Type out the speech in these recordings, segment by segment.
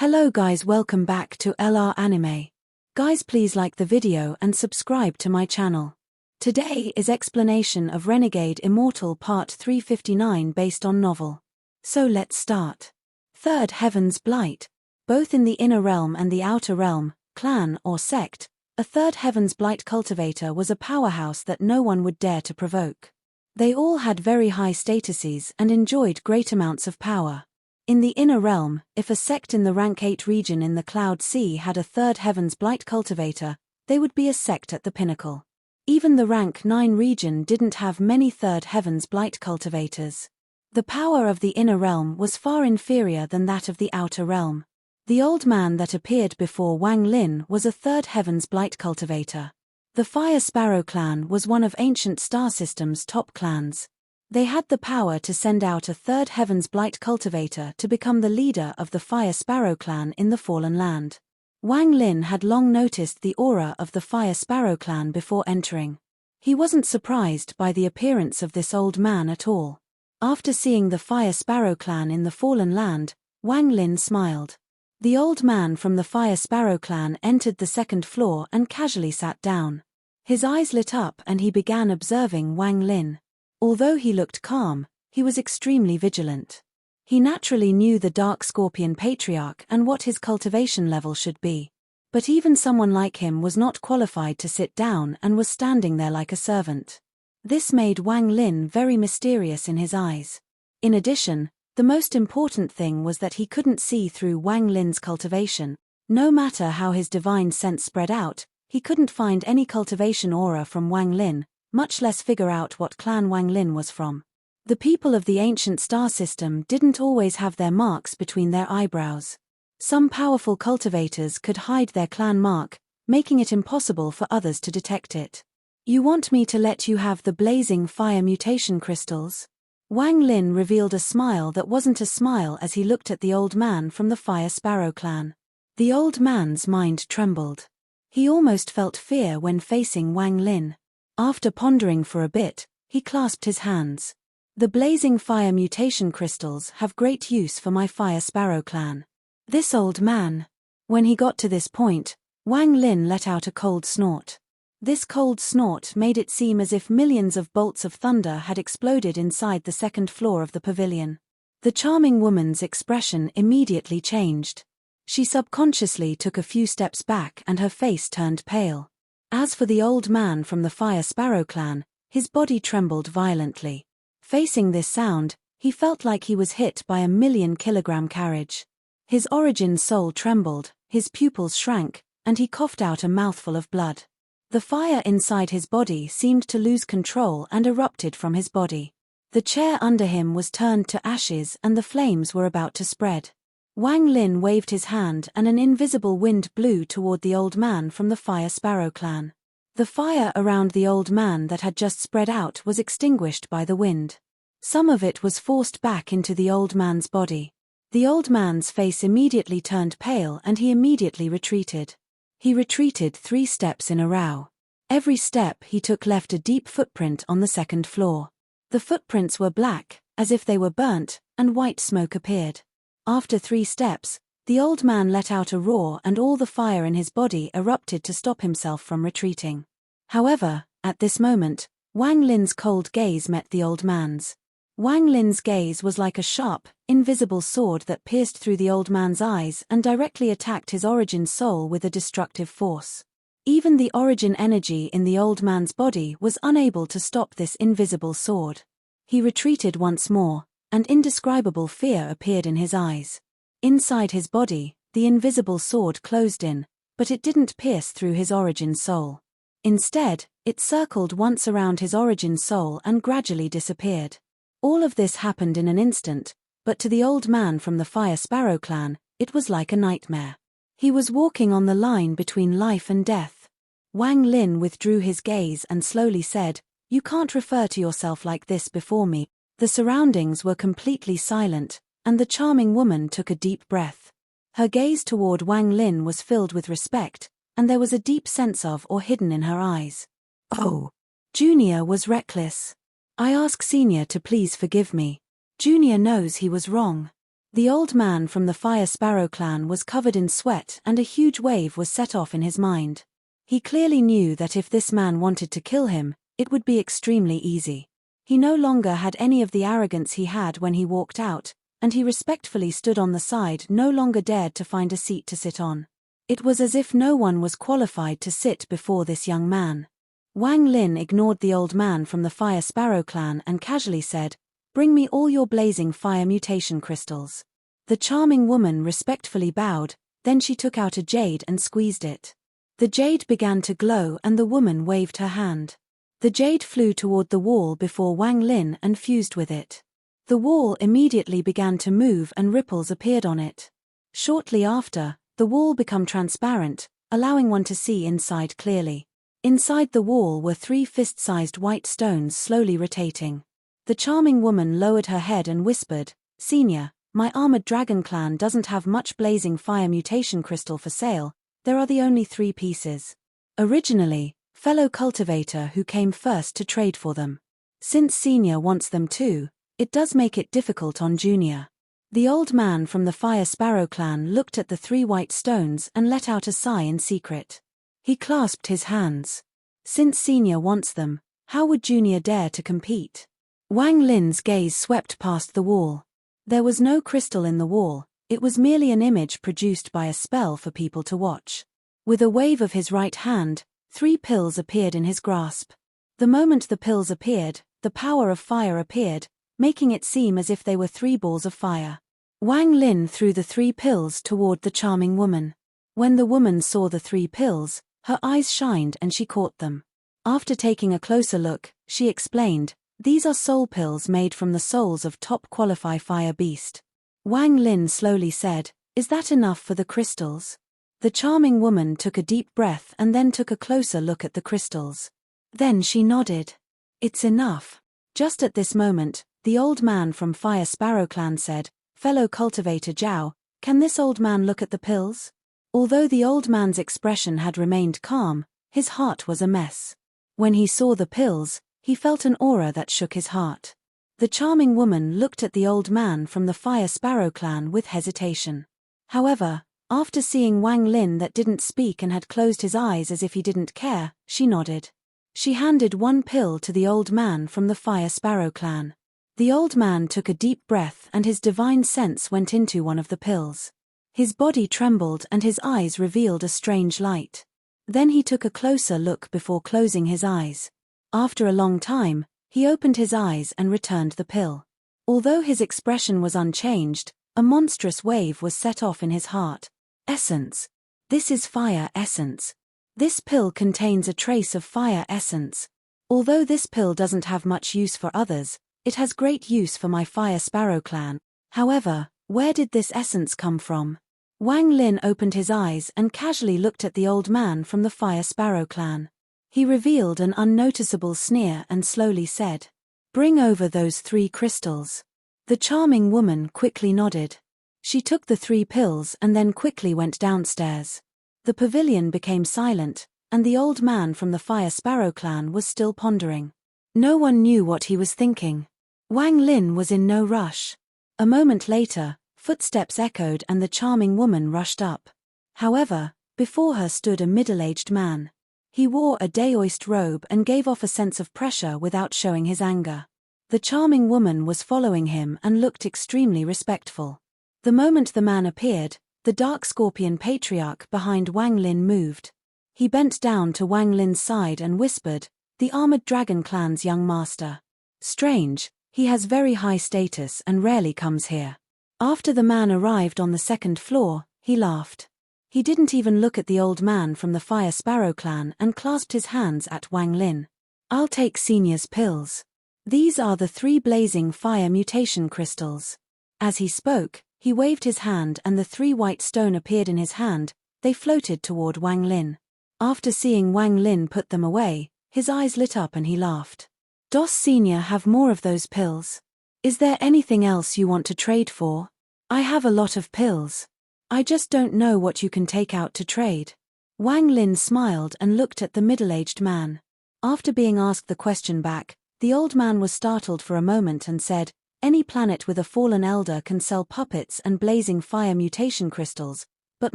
Hello guys, welcome back to LR Anime. Guys, please like the video and subscribe to my channel. Today is explanation of Renegade Immortal Part 359 based on novel. So let's start. Third Heaven's Blight. Both in the inner realm and the outer realm, clan or sect, a third Heaven's Blight cultivator was a powerhouse that no one would dare to provoke. They all had very high statuses and enjoyed great amounts of power. In the inner realm, if a sect in the rank 8 region in the Cloud Sea had a third Heaven's Blight cultivator, they would be a sect at the pinnacle. Even the rank 9 region didn't have many third Heaven's Blight cultivators. The power of the inner realm was far inferior than that of the outer realm. The old man that appeared before Wang Lin was a third Heaven's Blight cultivator. The Fire Sparrow clan was one of ancient star system's top clans. They had the power to send out a third Heaven's Blight cultivator to become the leader of the Fire Sparrow clan in the Fallen Land. Wang Lin had long noticed the aura of the Fire Sparrow clan before entering. He wasn't surprised by the appearance of this old man at all. After seeing the Fire Sparrow clan in the Fallen Land, Wang Lin smiled. The old man from the Fire Sparrow clan entered the second floor and casually sat down. His eyes lit up and he began observing Wang Lin. Although he looked calm, he was extremely vigilant. He naturally knew the Dark Scorpion Patriarch and what his cultivation level should be. But even someone like him was not qualified to sit down and was standing there like a servant. This made Wang Lin very mysterious in his eyes. In addition, the most important thing was that he couldn't see through Wang Lin's cultivation. No matter how his divine sense spread out, he couldn't find any cultivation aura from Wang Lin, much less figure out what clan Wang Lin was from. The people of the ancient star system didn't always have their marks between their eyebrows. Some powerful cultivators could hide their clan mark, making it impossible for others to detect it. You want me to let you have the blazing fire mutation crystals? Wang Lin revealed a smile that wasn't a smile as he looked at the old man from the Fire Sparrow clan. The old man's mind trembled. He almost felt fear when facing Wang Lin. After pondering for a bit, he clasped his hands. The blazing fire mutation crystals have great use for my Fire Sparrow clan. This old man. When he got to this point, Wang Lin let out a cold snort. This cold snort made it seem as if millions of bolts of thunder had exploded inside the second floor of the pavilion. The charming woman's expression immediately changed. She subconsciously took a few steps back and her face turned pale. As for the old man from the Fire Sparrow clan, his body trembled violently. Facing this sound, he felt like he was hit by a 1,000,000-kilogram carriage. His origin soul trembled, his pupils shrank, and he coughed out a mouthful of blood. The fire inside his body seemed to lose control and erupted from his body. The chair under him was turned to ashes and the flames were about to spread. Wang Lin waved his hand and an invisible wind blew toward the old man from the Fire Sparrow clan. The fire around the old man that had just spread out was extinguished by the wind. Some of it was forced back into the old man's body. The old man's face immediately turned pale and he immediately retreated. He retreated 3 steps in a row. Every step he took left a deep footprint on the second floor. The footprints were black, as if they were burnt, and white smoke appeared. After 3 steps, the old man let out a roar and all the fire in his body erupted to stop himself from retreating. However, at this moment, Wang Lin's cold gaze met the old man's. Wang Lin's gaze was like a sharp, invisible sword that pierced through the old man's eyes and directly attacked his origin soul with a destructive force. Even the origin energy in the old man's body was unable to stop this invisible sword. He retreated once more, and indescribable fear appeared in his eyes. Inside his body, the invisible sword closed in, but it didn't pierce through his origin soul. Instead, it circled once around his origin soul and gradually disappeared. All of this happened in an instant, but to the old man from the Fire Sparrow clan, it was like a nightmare. He was walking on the line between life and death. Wang Lin withdrew his gaze and slowly said, "You can't refer to yourself like this before me." The surroundings were completely silent, and the charming woman took a deep breath. Her gaze toward Wang Lin was filled with respect, and there was a deep sense of awe hidden in her eyes. "Oh." Junior was reckless. "I ask Senior to please forgive me. Junior knows he was wrong." The old man from the Fire Sparrow clan was covered in sweat and a huge wave was set off in his mind. He clearly knew that if this man wanted to kill him, it would be extremely easy. He no longer had any of the arrogance he had when he walked out, and he respectfully stood on the side, no longer dared to find a seat to sit on. It was as if no one was qualified to sit before this young man. Wang Lin ignored the old man from the Fire Sparrow clan and casually said, "Bring me all your blazing fire mutation crystals." The charming woman respectfully bowed, then she took out a jade and squeezed it. The jade began to glow and the woman waved her hand. The jade flew toward the wall before Wang Lin and fused with it. The wall immediately began to move and ripples appeared on it. Shortly after, the wall became transparent, allowing one to see inside clearly. Inside the wall were 3 fist-sized white stones slowly rotating. The charming woman lowered her head and whispered, "Senior, my armored dragon clan doesn't have much blazing fire mutation crystal for sale, there are the only 3 pieces. Originally, fellow cultivator who came first to trade for them. Since Senior wants them too, it does make it difficult on Junior." The old man from the Fire Sparrow clan looked at the 3 white stones and let out a sigh in secret. He clasped his hands. Since Senior wants them, how would Junior dare to compete? Wang Lin's gaze swept past the wall. There was no crystal in the wall, it was merely an image produced by a spell for people to watch. With a wave of his right hand, 3 pills appeared in his grasp. The moment the pills appeared, the power of fire appeared, making it seem as if they were 3 balls of fire. Wang Lin threw the 3 pills toward the charming woman. When the woman saw the 3 pills, her eyes shined and she caught them. After taking a closer look, she explained, "These are soul pills made from the souls of top qualify fire beast." Wang Lin slowly said, "Is that enough for the crystals?" The charming woman took a deep breath and then took a closer look at the crystals. Then she nodded. "It's enough." Just at this moment, the old man from Fire Sparrow clan said, "Fellow cultivator Zhao, can this old man look at the pills?" Although the old man's expression had remained calm, his heart was a mess. When he saw the pills, he felt an aura that shook his heart. The charming woman looked at the old man from the Fire Sparrow clan with hesitation. However, after seeing Wang Lin that didn't speak and had closed his eyes as if he didn't care, she nodded. She handed 1 pill to the old man from the Fire Sparrow clan. The old man took a deep breath and his divine sense went into one of the pills. His body trembled and his eyes revealed a strange light. Then he took a closer look before closing his eyes. After a long time, he opened his eyes and returned the pill. Although his expression was unchanged, a monstrous wave was set off in his heart. Essence. This is fire essence. This pill contains a trace of fire essence. Although this pill doesn't have much use for others, it has great use for my Fire Sparrow clan. However, where did this essence come from? Wang Lin opened his eyes and casually looked at the old man from the Fire Sparrow clan. He revealed an unnoticeable sneer and slowly said, "Bring over those 3 crystals." The charming woman quickly nodded. She took the 3 pills and then quickly went downstairs. The pavilion became silent, and the old man from the Fire Sparrow clan was still pondering. No one knew what he was thinking. Wang Lin was in no rush. A moment later, footsteps echoed and the charming woman rushed up. However, before her stood a middle-aged man. He wore a daoist robe and gave off a sense of pressure without showing his anger. The charming woman was following him and looked extremely respectful. The moment the man appeared, the dark scorpion patriarch behind Wang Lin moved. He bent down to Wang Lin's side and whispered, "The armored dragon clan's young master. Strange, he has very high status and rarely comes here." After the man arrived on the 2nd floor, he laughed. He didn't even look at the old man from the Fire Sparrow clan and clasped his hands at Wang Lin. "I'll take Senior's pills. These are the 3 blazing fire mutation crystals." As he spoke, he waved his hand and the 3 white stone appeared in his hand, they floated toward Wang Lin. After seeing Wang Lin put them away, his eyes lit up and he laughed. "Does Senior have more of those pills? Is there anything else you want to trade for? I have a lot of pills. I just don't know what you can take out to trade." Wang Lin smiled and looked at the middle-aged man. After being asked the question back, the old man was startled for a moment and said, Any planet with a fallen elder can sell puppets and blazing fire mutation crystals, but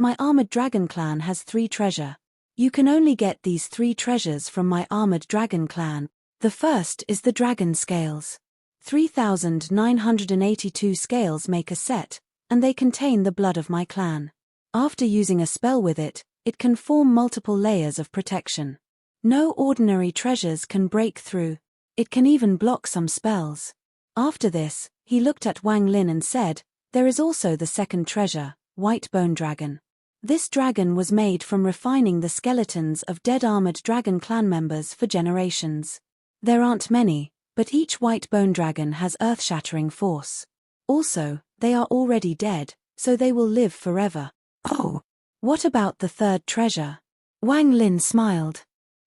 my armored dragon clan has 3 treasure. You can only get these 3 treasures from my armored dragon clan. The first is the dragon scales. 3,982 scales make a set, and they contain the blood of my clan. After using a spell with it, it can form multiple layers of protection. No ordinary treasures can break through. It can even block some spells. After this, he looked at Wang Lin and said, "There is also the second treasure, White Bone Dragon. This dragon was made from refining the skeletons of dead armored dragon clan members for generations. There aren't many, but each White Bone Dragon has earth-shattering force. Also, they are already dead, so they will live forever." "Oh, what about the third treasure?" Wang Lin smiled.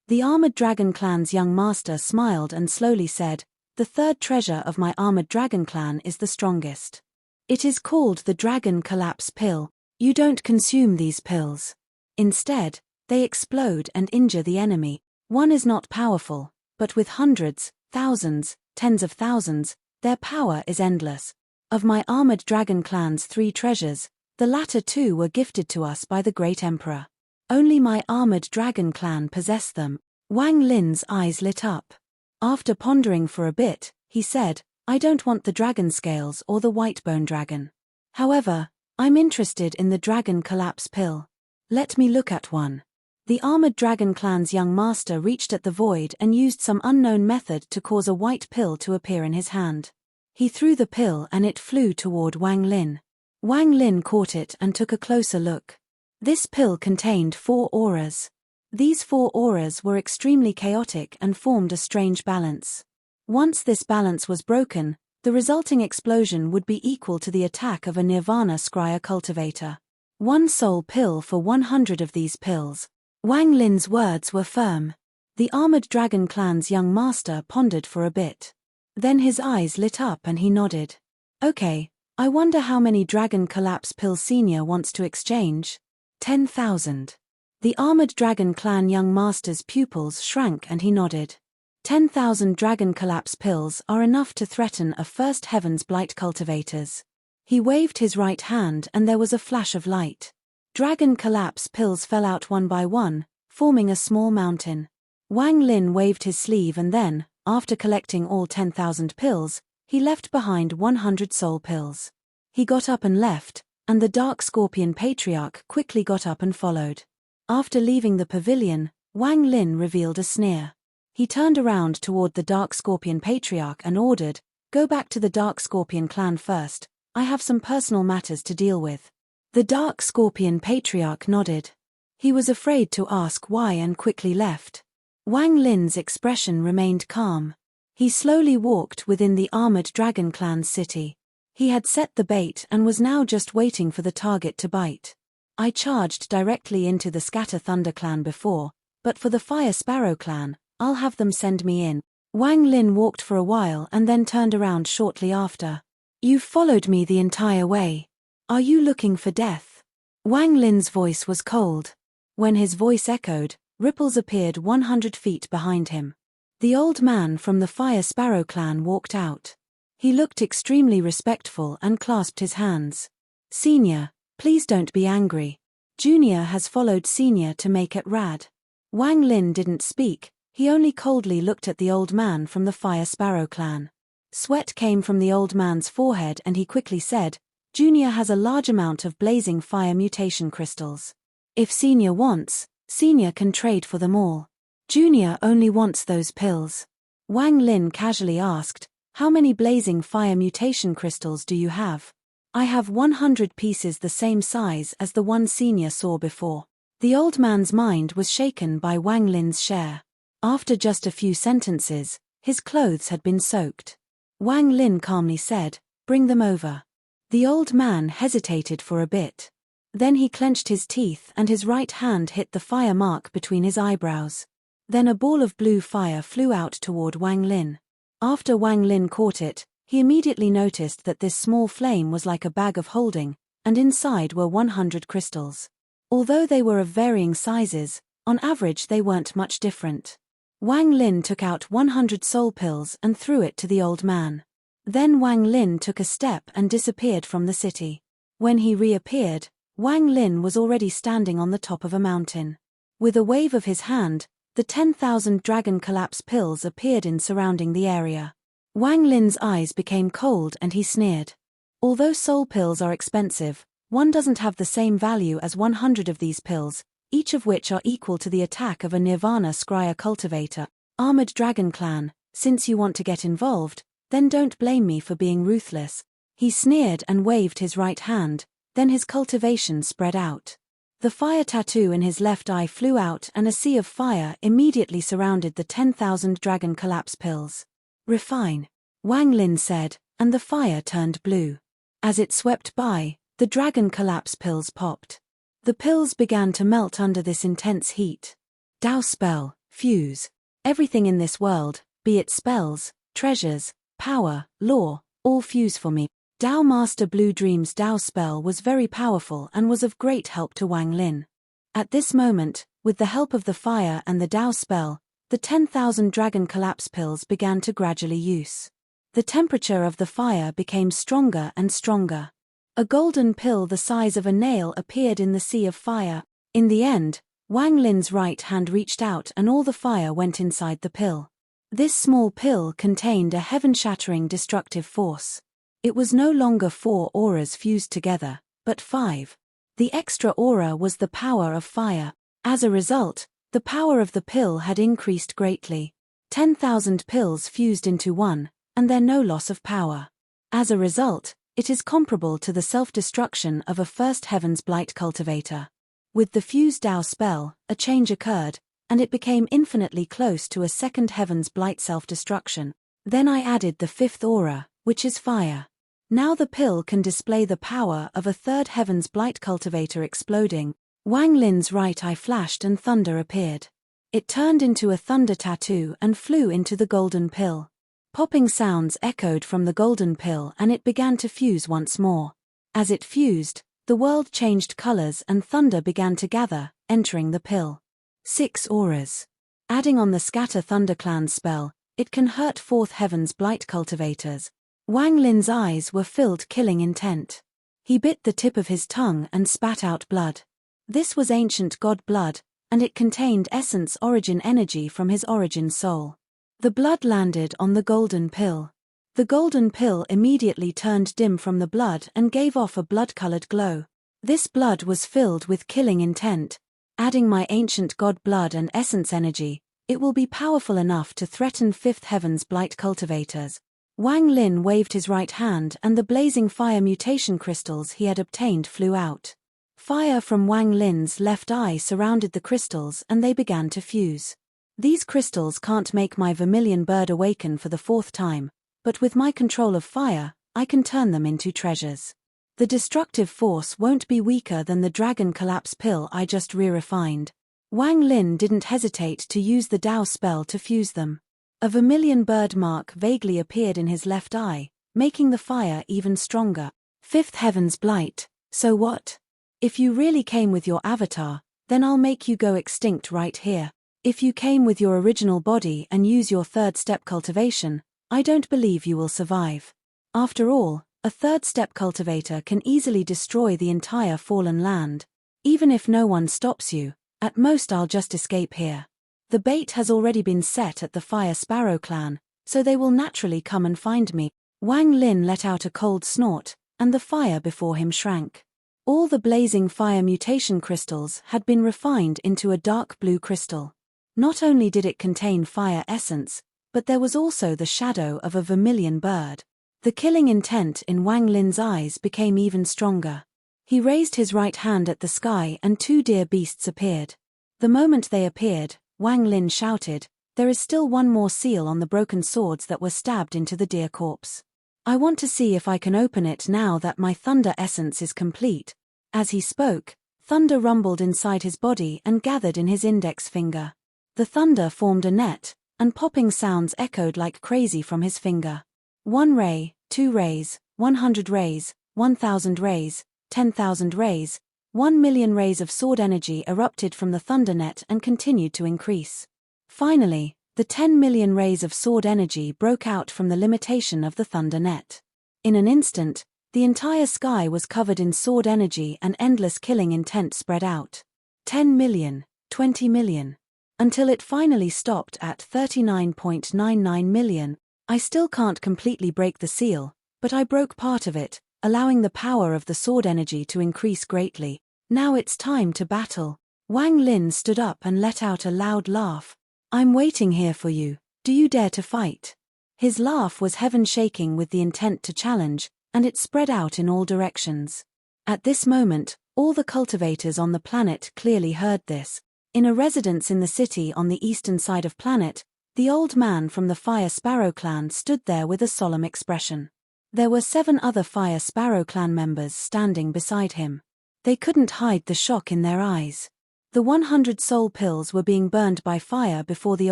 The armored dragon clan's young master smiled and slowly said, "The third treasure of my armored dragon clan is the strongest. It is called the Dragon Collapse Pill. You don't consume these pills. Instead, they explode and injure the enemy. One is not powerful, but with hundreds, thousands, tens of thousands, their power is endless. Of my armored dragon clan's 3 treasures, the latter 2 were gifted to us by the great emperor. Only my armored dragon clan possess them." Wang Lin's eyes lit up. After pondering for a bit, he said, "I don't want the dragon scales or the white bone dragon. However, I'm interested in the Dragon Collapse Pill. Let me look at one." The armored dragon clan's young master reached at the void and used some unknown method to cause a white pill to appear in his hand. He threw the pill and it flew toward Wang Lin. Wang Lin caught it and took a closer look. This pill contained 4 auras. These 4 auras were extremely chaotic and formed a strange balance. Once this balance was broken, the resulting explosion would be equal to the attack of a Nirvana Scryer cultivator. 1 soul pill for 100 of these pills. Wang Lin's words were firm. The armored dragon clan's young master pondered for a bit. Then his eyes lit up and he nodded. "Okay, I wonder how many Dragon Collapse Pill Senior wants to exchange?" 10,000. The armored dragon clan young master's pupils shrank and he nodded. 10,000 Dragon Collapse pills are enough to threaten a First Heaven's Blight cultivators. He waved his right hand and there was a flash of light. Dragon Collapse pills fell out one by one, forming a small mountain. Wang Lin waved his sleeve and then, after collecting all 10,000 pills, he left behind 100 soul pills. He got up and left, and the Dark Scorpion Patriarch quickly got up and followed. After leaving the pavilion, Wang Lin revealed a sneer. He turned around toward the Dark Scorpion Patriarch and ordered, "Go back to the Dark Scorpion clan first, I have some personal matters to deal with." The Dark Scorpion Patriarch nodded. He was afraid to ask why and quickly left. Wang Lin's expression remained calm. He slowly walked within the armored dragon clan's city. He had set the bait and was now just waiting for the target to bite. I charged directly into the Scatter Thunder clan before, but for the Fire Sparrow clan, I'll have them send me in. Wang Lin walked for a while and then turned around shortly after. "You've followed me the entire way. Are you looking for death?" Wang Lin's voice was cold. When his voice echoed, ripples appeared 100 feet behind him. The old man from the Fire Sparrow clan walked out. He looked extremely respectful and clasped his hands. "Senior, please don't be angry. Junior has followed Senior to make it rad." Wang Lin didn't speak, he only coldly looked at the old man from the Fire Sparrow clan. Sweat came from the old man's forehead and he quickly said, "Junior has a large amount of blazing fire mutation crystals. If Senior wants, Senior can trade for them all. Junior only wants those pills." Wang Lin casually asked, "How many blazing fire mutation crystals do you have?" "I have 100 pieces the same size as the one Senior saw before." The old man's mind was shaken by Wang Lin's share. After just a few sentences, his clothes had been soaked. Wang Lin calmly said, "Bring them over." The old man hesitated for a bit. Then he clenched his teeth and his right hand hit the fire mark between his eyebrows. Then a ball of blue fire flew out toward Wang Lin. After Wang Lin caught it, he immediately noticed that this small flame was like a bag of holding, and inside were 100 crystals. Although they were of varying sizes, on average they weren't much different. Wang Lin took out 100 soul pills and threw it to the old man. Then Wang Lin took a step and disappeared from the city. When he reappeared, Wang Lin was already standing on the top of a mountain. With a wave of his hand, the 10,000 dragon collapse pills appeared in surrounding the area. Wang Lin's eyes became cold and he sneered. Although soul pills are expensive, one doesn't have the same value as 100 of these pills, each of which are equal to the attack of a Nirvana Scryer cultivator, armored dragon clan. Since you want to get involved, then don't blame me for being ruthless. He sneered and waved his right hand, then his cultivation spread out. The fire tattoo in his left eye flew out and a sea of fire immediately surrounded the 10,000 dragon collapse pills. Refine, Wang Lin said, and the fire turned blue. As it swept by, the dragon collapse pills popped. The pills began to melt under this intense heat. Dao spell, fuse. Everything in this world, be it spells, treasures, power, lore, all fuse for me. Dao Master Blue Dream's Dao spell was very powerful and was of great help to Wang Lin. At this moment, with the help of the fire and the Dao spell, the 10,000 dragon collapse pills began to gradually use. The temperature of the fire became stronger and stronger. A golden pill the size of a nail appeared in the sea of fire. In the end, Wang Lin's right hand reached out and all the fire went inside the pill. This small pill contained a heaven-shattering destructive force. It was no longer 4 auras fused together, but 5. The extra aura was the power of fire. As a result, the power of the pill had increased greatly. 10,000 pills fused into one, and there no loss of power. As a result, it is comparable to the self-destruction of a first Heaven's Blight cultivator. With the fused Dao spell, a change occurred, and it became infinitely close to a second Heaven's Blight self-destruction. Then I added the 5th aura, which is fire. Now the pill can display the power of a third Heaven's Blight cultivator exploding. Wang Lin's right eye flashed and thunder appeared. It turned into a thunder tattoo and flew into the golden pill. Popping sounds echoed from the golden pill and it began to fuse once more. As it fused, the world changed colors and thunder began to gather, entering the pill. 6 auras. Adding on the Scatter Thunderclan spell, it can hurt 4th Heaven's Blight cultivators. Wang Lin's eyes were filled killing intent. He bit the tip of his tongue and spat out blood. This was ancient god blood, and it contained essence origin energy from his origin soul. The blood landed on the golden pill. The golden pill immediately turned dim from the blood and gave off a blood-colored glow. This blood was filled with killing intent. Adding my ancient god blood and essence energy, it will be powerful enough to threaten 5th Heaven's Blight cultivators. Wang Lin waved his right hand and the blazing fire mutation crystals he had obtained flew out. Fire from Wang Lin's left eye surrounded the crystals and they began to fuse. These crystals can't make my vermilion bird awaken for the 4th time, but with my control of fire, I can turn them into treasures. The destructive force won't be weaker than the dragon collapse pill I just re-refined. Wang Lin didn't hesitate to use the Dao spell to fuse them. A vermilion bird mark vaguely appeared in his left eye, making the fire even stronger. 5th Heaven's Blight, so what? If you really came with your avatar, then I'll make you go extinct right here. If you came with your original body and use your 3rd step cultivation, I don't believe you will survive. After all, a 3rd step cultivator can easily destroy the entire fallen land. Even if no one stops you, at most I'll just escape here. The bait has already been set at the Fire Sparrow clan, so they will naturally come and find me. Wang Lin let out a cold snort, and the fire before him shrank. All the blazing fire mutation crystals had been refined into a dark blue crystal. Not only did it contain fire essence, but there was also the shadow of a vermilion bird. The killing intent in Wang Lin's eyes became even stronger. He raised his right hand at the sky and 2 deer beasts appeared. The moment they appeared, Wang Lin shouted, "There is still one more seal on the broken swords that were stabbed into the deer corpse. I want to see if I can open it now that my thunder essence is complete." As he spoke, thunder rumbled inside his body and gathered in his index finger. The thunder formed a net, and popping sounds echoed like crazy from his finger. 1 ray, 2 rays, 100 rays, 1,000 rays, 10,000 rays, 1,000,000 rays of sword energy erupted from the thunder net and continued to increase. Finally, The 10 million rays of sword energy broke out from the limitation of the thunder net. In an instant, the entire sky was covered in sword energy and endless killing intent spread out. 10 million, 20 million. Until it finally stopped at 39.99 million. I still can't completely break the seal, but I broke part of it, allowing the power of the sword energy to increase greatly. Now it's time to battle. Wang Lin stood up and let out a loud laugh. I'm waiting here for you. Do you dare to fight? His laugh was heaven-shaking with the intent to challenge, and it spread out in all directions. At this moment, all the cultivators on the planet clearly heard this. In a residence in the city on the eastern side of planet, the old man from the Fire Sparrow clan stood there with a solemn expression. There were 7 other Fire Sparrow clan members standing beside him. They couldn't hide the shock in their eyes. The 100 soul pills were being burned by fire before the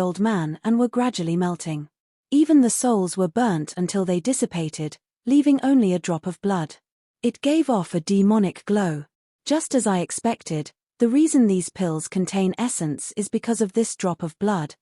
old man and were gradually melting. Even the souls were burnt until they dissipated, leaving only a drop of blood. It gave off a demonic glow. Just as I expected, the reason these pills contain essence is because of this drop of blood.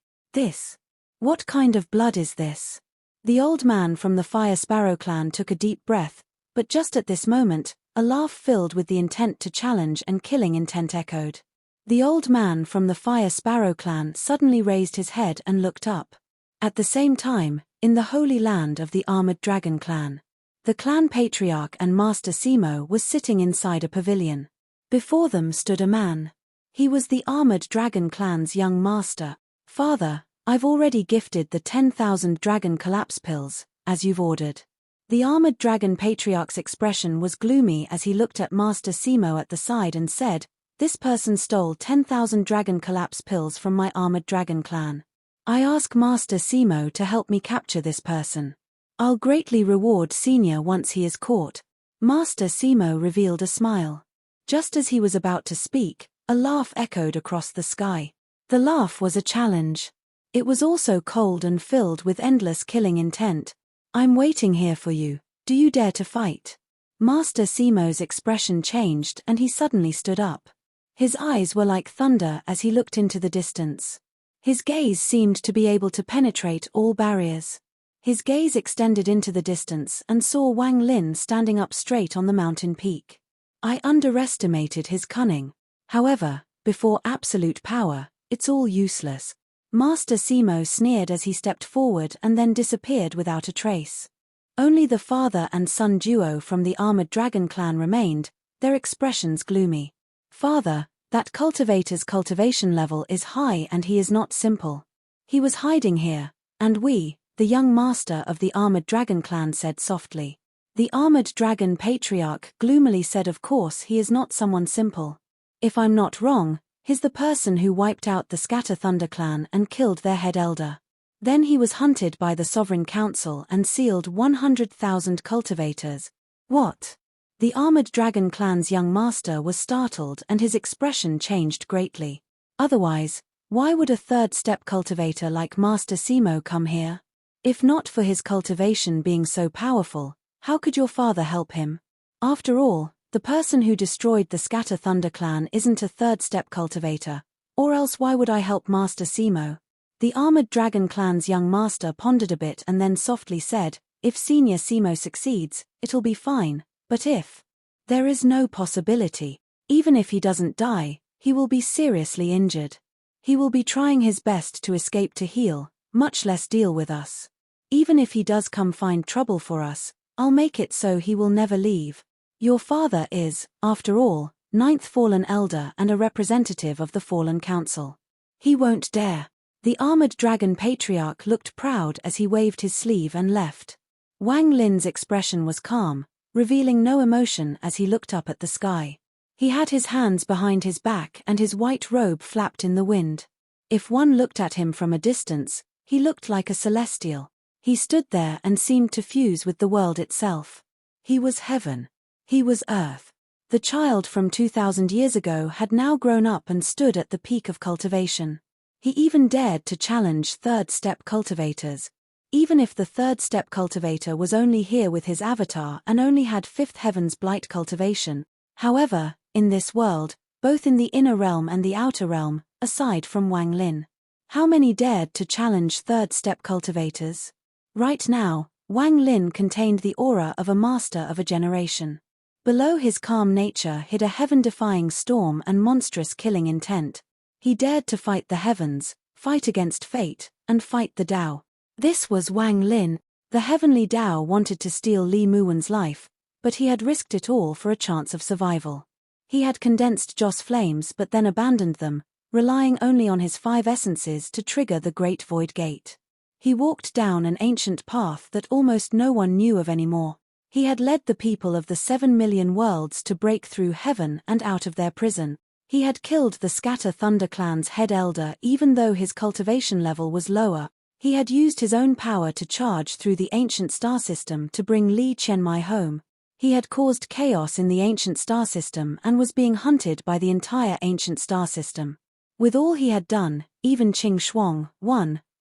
What kind of blood is this? The old man from the Fire Sparrow clan took a deep breath, but just at this moment, a laugh filled with the intent to challenge and killing intent echoed. The old man from the Fire Sparrow clan suddenly raised his head and looked up. At the same time, in the holy land of the Armored Dragon clan, the clan patriarch and Master Simo was sitting inside a pavilion. Before them stood a man. He was the Armored Dragon clan's young master. Father, I've already gifted the 10,000 dragon collapse pills, as you've ordered. The Armored Dragon patriarch's expression was gloomy as he looked at Master Simo at the side and said, "This person stole 10,000 dragon collapse pills from my Armored Dragon clan. I ask Master Simo to help me capture this person. I'll greatly reward Senior once he is caught." Master Simo revealed a smile. Just as he was about to speak, a laugh echoed across the sky. The laugh was a challenge. It was also cold and filled with endless killing intent. I'm waiting here for you. Do you dare to fight? Master Simo's expression changed and he suddenly stood up. His eyes were like thunder as he looked into the distance. His gaze seemed to be able to penetrate all barriers. His gaze extended into the distance and saw Wang Lin standing up straight on the mountain peak. I underestimated his cunning. However, before absolute power, it's all useless. Master Simo sneered as he stepped forward and then disappeared without a trace. Only the father and son duo from the Armored Dragon clan remained, their expressions gloomy. Father, that cultivator's cultivation level is high and he is not simple. He was hiding here, and we, the young master of the Armored Dragon clan, said softly. The Armored Dragon patriarch gloomily said, of course he is not someone simple. If I'm not wrong, he's the person who wiped out the Scatter Thunder clan and killed their head elder. Then he was hunted by the Sovereign Council and sealed 100,000 cultivators. What? The Armored Dragon clan's young master was startled and his expression changed greatly. Otherwise, why would a third-step cultivator like Master Simo come here? If not for his cultivation being so powerful, how could your father help him? After all, the person who destroyed the Scatter Thunder clan isn't a third-step cultivator, or else why would I help Master Simo? The Armored Dragon clan's young master pondered a bit and then softly said, if Senior Simo succeeds, it'll be fine. But if there is no possibility, even if he doesn't die, he will be seriously injured. He will be trying his best to escape to heal, much less deal with us. Even if he does come find trouble for us, I'll make it so he will never leave. Your father is, after all, 9th Fallen Elder and a representative of the Fallen Council. He won't dare. The Armored Dragon patriarch looked proud as he waved his sleeve and left. Wang Lin's expression was calm, revealing no emotion as he looked up at the sky. He had his hands behind his back and his white robe flapped in the wind. If one looked at him from a distance, he looked like a celestial. He stood there and seemed to fuse with the world itself. He was heaven. He was earth. The child from 2,000 years ago had now grown up and stood at the peak of cultivation. He even dared to challenge third-step cultivators. Even if the third-step cultivator was only here with his avatar and only had 5th Heaven's Blight cultivation. However, in this world, both in the inner realm and the outer realm, aside from Wang Lin, How many dared to challenge third-step cultivators? Right now, Wang Lin contained the aura of a master of a generation. Below his calm nature hid a heaven-defying storm and monstrous killing intent. He dared to fight the heavens, fight against fate, and fight the Tao. This was Wang Lin. The heavenly Tao wanted to steal Li Muwen's life, but he had risked it all for a chance of survival. He had condensed Joss flames but then abandoned them, relying only on his 5 essences to trigger the Great Void Gate. He walked down an ancient path that almost no one knew of anymore. He had led the people of the 7 million worlds to break through heaven and out of their prison. He had killed the Scatter Thunder clan's head elder even though his cultivation level was lower. He had used his own power to charge through the ancient star system to bring Li Qianmai home. He had caused chaos in the ancient star system and was being hunted by the entire ancient star system. With all he had done, even Qing Shuang,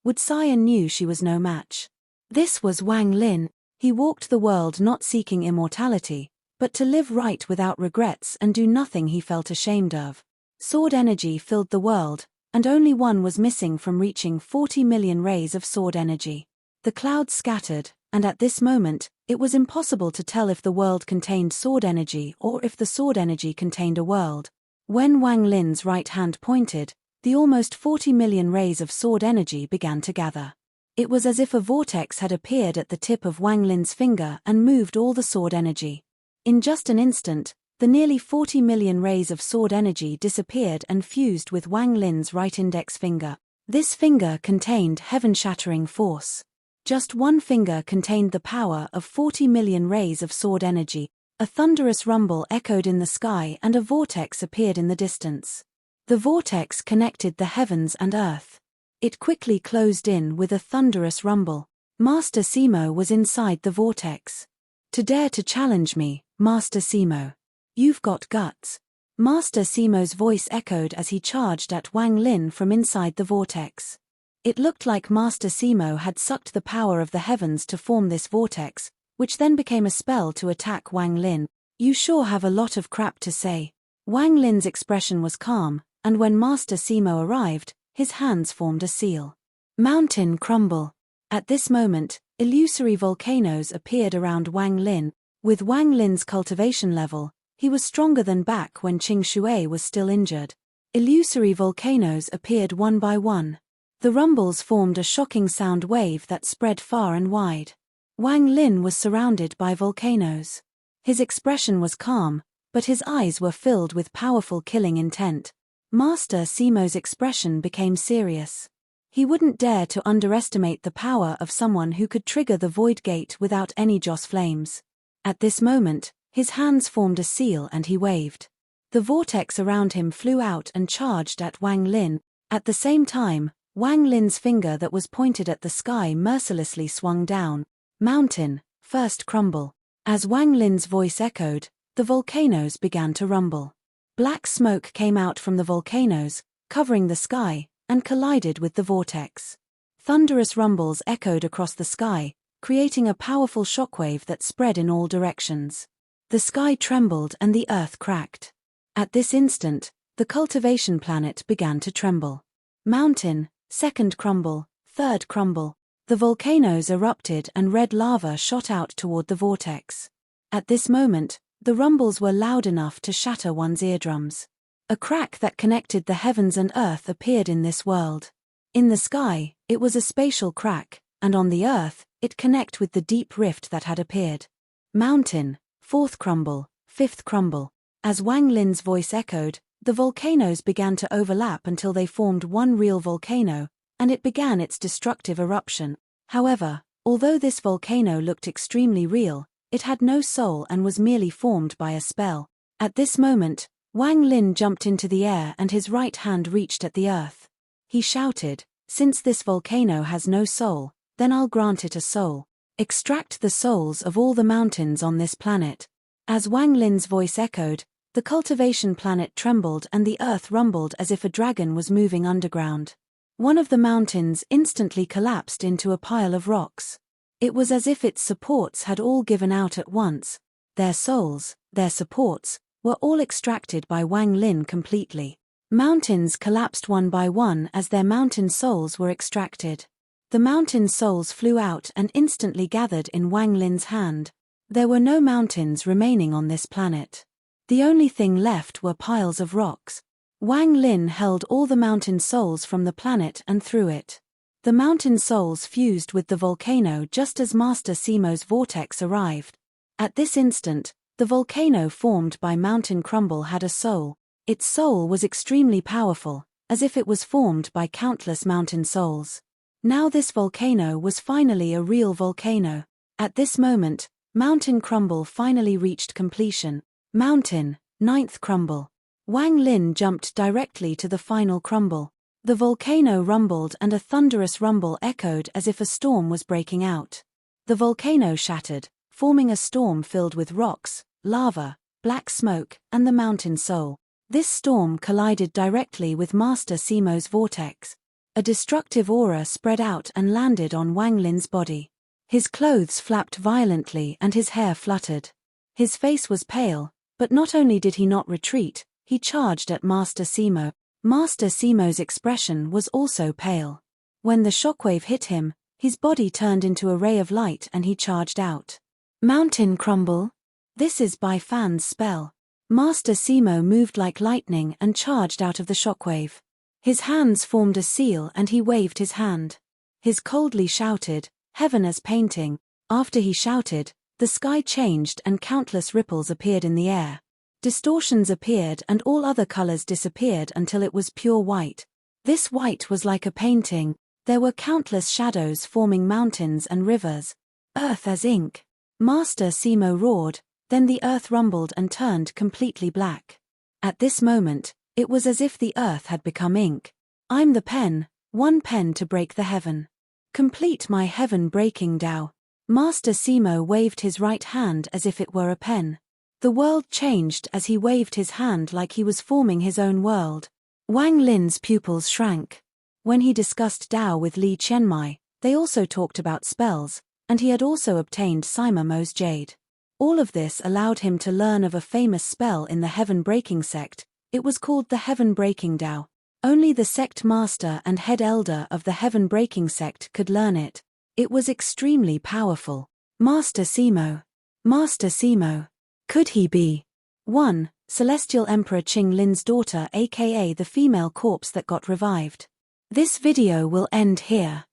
would sigh and knew she was no match. This was Wang Lin. He walked the world not seeking immortality, but to live right without regrets and do nothing he felt ashamed of. Sword energy filled the world, and only one was missing from reaching 40 million rays of sword energy. The clouds scattered, and at this moment, it was impossible to tell if the world contained sword energy or if the sword energy contained a world. When Wang Lin's right hand pointed, the almost 40 million rays of sword energy began to gather. It was as if a vortex had appeared at the tip of Wang Lin's finger and moved all the sword energy. In just an instant, the nearly 40 million rays of sword energy disappeared and fused with Wang Lin's right index finger. This finger contained heaven-shattering force. Just one finger contained the power of 40 million rays of sword energy. A thunderous rumble echoed in the sky and a vortex appeared in the distance. The vortex connected the heavens and earth. It quickly closed in with a thunderous rumble. Master Simo was inside the vortex. To dare to challenge me, Master Simo. You've got guts. Master Simo's voice echoed as he charged at Wang Lin from inside the vortex. It looked like Master Simo had sucked the power of the heavens to form this vortex, which then became a spell to attack Wang Lin. You sure have a lot of crap to say. Wang Lin's expression was calm, and when Master Simo arrived, his hands formed a seal. Mountain crumble. At this moment, illusory volcanoes appeared around Wang Lin. With Wang Lin's cultivation level, he was stronger than back when Qing Shui was still injured. Illusory volcanoes appeared one by one. The rumbles formed a shocking sound wave that spread far and wide. Wang Lin was surrounded by volcanoes. His expression was calm, but his eyes were filled with powerful killing intent. Master Simo's expression became serious. He wouldn't dare to underestimate the power of someone who could trigger the Void Gate without any Joss flames. At this moment, his hands formed a seal and he waved. The vortex around him flew out and charged at Wang Lin. At the same time, Wang Lin's finger that was pointed at the sky mercilessly swung down. Mountain, first crumble. As Wang Lin's voice echoed, the volcanoes began to rumble. Black smoke came out from the volcanoes, covering the sky, and collided with the vortex. Thunderous rumbles echoed across the sky, creating a powerful shockwave that spread in all directions. The sky trembled and the earth cracked. At this instant, the cultivation planet began to tremble. Mountain, second crumble, third crumble. The volcanoes erupted and red lava shot out toward the vortex. At this moment, the rumbles were loud enough to shatter one's eardrums. A crack that connected the heavens and earth appeared in this world. In the sky, it was a spatial crack, and on the earth, it connected with the deep rift that had appeared. Mountain, fourth crumble, fifth crumble. As Wang Lin's voice echoed, the volcanoes began to overlap until they formed one real volcano, and it began its destructive eruption. However, although this volcano looked extremely real, it had no soul and was merely formed by a spell. At this moment, Wang Lin jumped into the air and his right hand reached at the earth. He shouted, "Since this volcano has no soul, then I'll grant it a soul. Extract the souls of all the mountains on this planet." As Wang Lin's voice echoed, the cultivation planet trembled and the earth rumbled as if a dragon was moving underground. One of the mountains instantly collapsed into a pile of rocks. It was as if its supports had all given out at once. Their souls, their supports, were all extracted by Wang Lin completely. Mountains collapsed one by one as their mountain souls were extracted. The mountain souls flew out and instantly gathered in Wang Lin's hand. There were no mountains remaining on this planet. The only thing left were piles of rocks. Wang Lin held all the mountain souls from the planet and threw it. The mountain souls fused with the volcano just as Master Simo's vortex arrived. At this instant, the volcano formed by mountain crumble had a soul. Its soul was extremely powerful, as if it was formed by countless mountain souls. Now this volcano was finally a real volcano. At this moment, mountain crumble finally reached completion. Mountain, 9th crumble. Wang Lin jumped directly to the final crumble. The volcano rumbled and a thunderous rumble echoed as if a storm was breaking out. The volcano shattered, forming a storm filled with rocks, lava, black smoke, and the mountain soul. This storm collided directly with Master Simo's vortex. A destructive aura spread out and landed on Wang Lin's body. His clothes flapped violently and his hair fluttered. His face was pale, but not only did he not retreat, he charged at Master Simo. Master Simo's expression was also pale. When the shockwave hit him, his body turned into a ray of light and he charged out. Mountain crumble? This is by Fan's spell. Master Simo moved like lightning and charged out of the shockwave. His hands formed a seal and he waved his hand. His coldly shouted, "Heaven as painting." After he shouted, the sky changed and countless ripples appeared in the air. Distortions appeared and all other colors disappeared until it was pure white. This white was like a painting. There were countless shadows forming mountains and rivers. Earth as ink. Master Simo roared, then the earth rumbled and turned completely black. At this moment, it was as if the earth had become ink. I'm the pen, one pen to break the heaven. Complete my heaven-breaking Tao. Master Simo waved his right hand as if it were a pen. The world changed as he waved his hand like he was forming his own world. Wang Lin's pupils shrank. When he discussed Tao with Li Qianmai, they also talked about spells, and he had also obtained Sima Mo's jade. All of this allowed him to learn of a famous spell in the heaven-breaking sect. It was called the heaven-breaking Tao. Only the sect master and head elder of the heaven-breaking sect could learn it. It was extremely powerful. Master Simo. Master Simo. Could he be 1. Celestial Emperor Qing Lin's daughter, aka the female corpse that got revived? This video will end here.